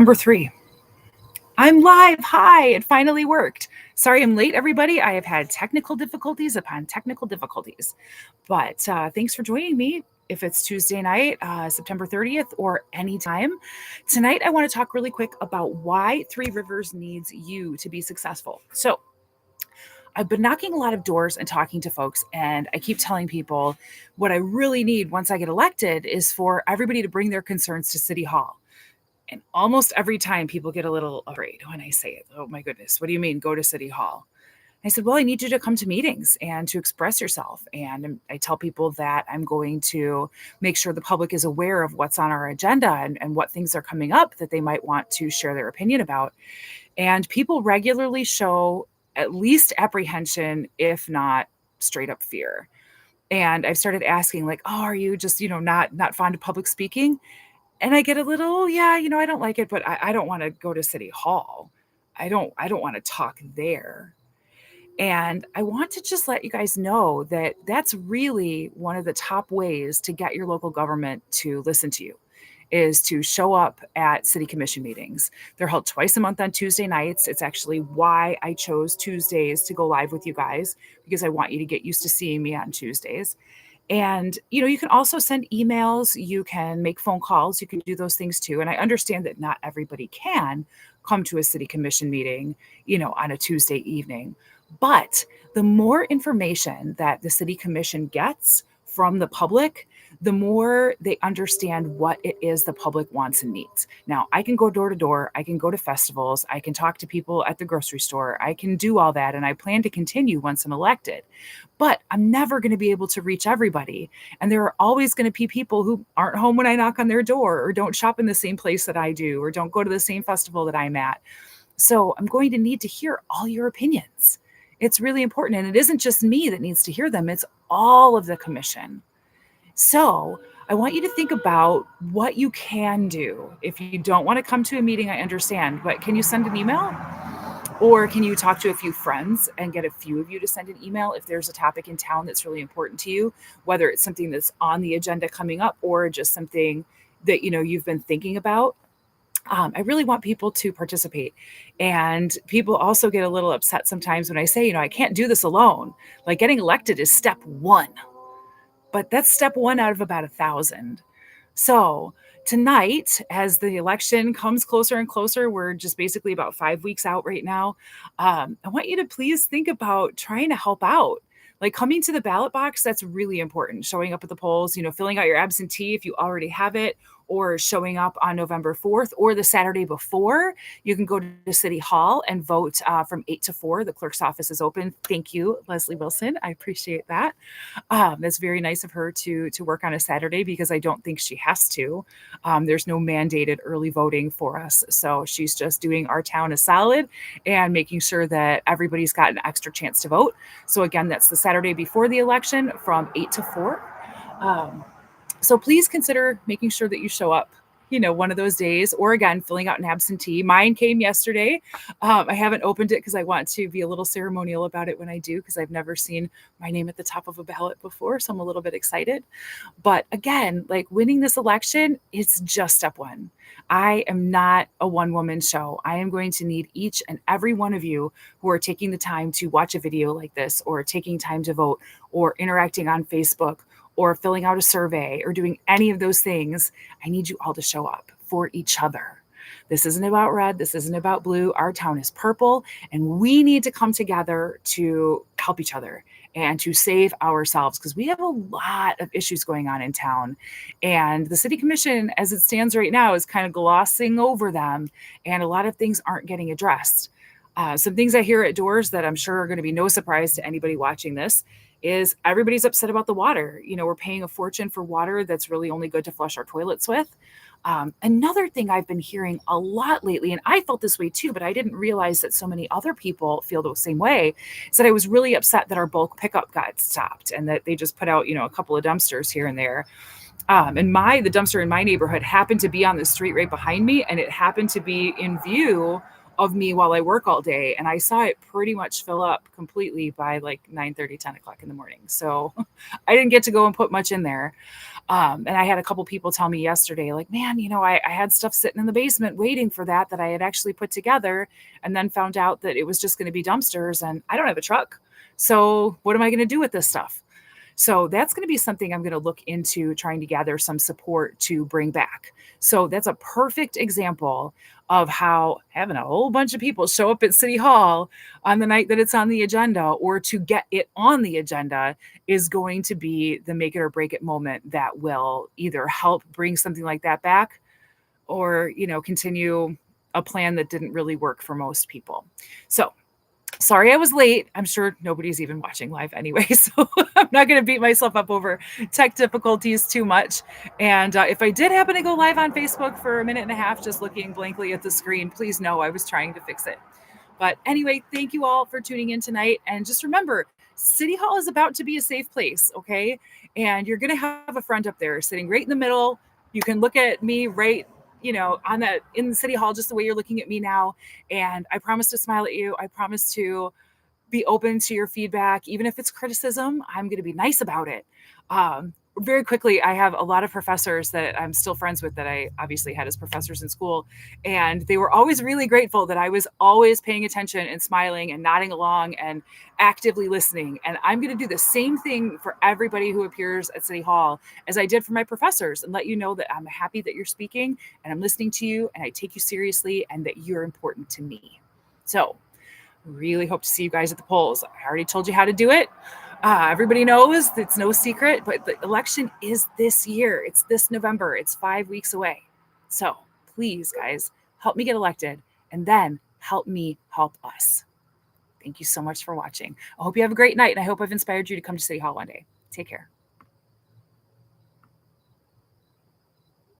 Number three, I'm live. Hi, it finally worked. Sorry I'm late, everybody. I have had technical difficulties upon technical difficulties. But thanks for joining me. If it's Tuesday night, September 30th, or anytime. Tonight, I want to talk really quick about why Three Rivers needs you to be successful. So, I've been knocking a lot of doors and talking to folks, and I keep telling people what I really need once I get elected is for everybody to bring their concerns to City Hall. And almost every time people get a little afraid when I say it. Oh my goodness, what do you mean go to City Hall? I said, well, I need you to come to meetings and to express yourself. And I tell people that I'm going to make sure the public is aware of what's on our agenda and what things are coming up that they might want to share their opinion about. And people regularly show at least apprehension, if not straight up fear. And I've started asking, like, oh, are you just, not fond of public speaking? And I get a little, "Oh, yeah, I don't like it, but I don't wanna go to City Hall. I don't wanna talk there." And I want to just let you guys know that that's really one of the top ways to get your local government to listen to you, is to show up at city commission meetings. They're held twice a month on Tuesday nights. It's actually why I chose Tuesdays to go live with you guys, because I want you to get used to seeing me on Tuesdays. And, you can also send emails, you can make phone calls, you can do those things too. And I understand that not everybody can come to a city commission meeting, on a Tuesday evening. But the more information that the city commission gets from the public, the more they understand what it is the public wants and needs. Now, I can go door to door, I can go to festivals, I can talk to people at the grocery store, I can do all that, and I plan to continue once I'm elected. But I'm never going to be able to reach everybody. And there are always going to be people who aren't home when I knock on their door, or don't shop in the same place that I do, or don't go to the same festival that I'm at. So I'm going to need to hear all your opinions. It's really important. And it isn't just me that needs to hear them, it's all of the commission. So I want you to think about what you can do. If you don't want to come to a meeting, I understand, but can you send an email? Or can you talk to a few friends and get a few of you to send an email if there's a topic in town that's really important to you, whether it's something that's on the agenda coming up or just something that you've been thinking about? I really want people to participate. And people also get a little upset sometimes when I say, I can't do this alone. Like, getting elected is step one, but that's step one out of about 1,000. So tonight, as the election comes closer and closer, we're just basically about 5 weeks out right now. I want you to please think about trying to help out. Like, coming to the ballot box, that's really important. Showing up at the polls, filling out your absentee if you already have it, or showing up on November 4th or the Saturday before. You can go to City Hall and vote from 8 to 4. The clerk's office is open. Thank you, Leslie Wilson. I appreciate that. That's very nice of her to work on a Saturday, because I don't think she has to. There's no mandated early voting for us. So she's just doing our town a solid and making sure that everybody's got an extra chance to vote. So again, that's the Saturday before the election from 8 to 4. So please consider making sure that you show up, one of those days, or again, filling out an absentee. Mine came yesterday. I haven't opened it because I want to be a little ceremonial about it when I do, because I've never seen my name at the top of a ballot before. So I'm a little bit excited. But again, like, winning this election, it's just step one. I am not a one-woman show. I am going to need each and every one of you who are taking the time to watch a video like this, or taking time to vote, or interacting on Facebook, or filling out a survey, or doing any of those things. I need you all to show up for each other. This isn't about red. This isn't about blue. Our town is purple, and we need to come together to help each other and to save ourselves, because we have a lot of issues going on in town. And the city commission, as it stands right now, is kind of glossing over them, and a lot of things aren't getting addressed. Some things I hear at doors that I'm sure are going to be no surprise to anybody watching this is everybody's upset about the water. We're paying a fortune for water that's really only good to flush our toilets with. Another thing I've been hearing a lot lately, and I felt this way too, but I didn't realize that so many other people feel the same way, is that I was really upset that our bulk pickup got stopped, and that they just put out, a couple of dumpsters here and there. And the dumpster in my neighborhood happened to be on the street right behind me, and it happened to be in view of me while I work all day. And I saw it pretty much fill up completely by like 9:30, 10 o'clock in the morning. So I didn't get to go and put much in there. And I had a couple people tell me yesterday, like, man, I had stuff sitting in the basement waiting for that I had actually put together, and then found out that it was just going to be dumpsters, and I don't have a truck. So what am I going to do with this stuff? So that's going to be something I'm going to look into, trying to gather some support to bring back. So that's a perfect example of how having a whole bunch of people show up at City Hall on the night that it's on the agenda, or to get it on the agenda, is going to be the make it or break it moment that will either help bring something like that back, or, continue a plan that didn't really work for most people. So sorry I was late. I'm sure nobody's even watching live anyway, so I'm not going to beat myself up over tech difficulties too much. And if I did happen to go live on Facebook for a minute and a half, just looking blankly at the screen, please know I was trying to fix it. But anyway, thank you all for tuning in tonight. And just remember, City Hall is about to be a safe place, okay? And you're going to have a friend up there sitting right in the middle. You can look at me right, on that in the City Hall, just the way you're looking at me now. And I promise to smile at you. I promise to be open to your feedback. Even if it's criticism, I'm going to be nice about it. Very quickly, I have a lot of professors that I'm still friends with that I obviously had as professors in school. And they were always really grateful that I was always paying attention and smiling and nodding along and actively listening. And I'm going to do the same thing for everybody who appears at City Hall as I did for my professors, and let you know that I'm happy that you're speaking and I'm listening to you and I take you seriously and that you're important to me. So really hope to see you guys at the polls. I already told you how to do it. Everybody knows it's no secret, but the election is this year. It's this November. It's 5 weeks away. So please, guys, help me get elected, and then help me help us. Thank you so much for watching. I hope you have a great night, and I hope I've inspired you to come to City Hall one day. Take care.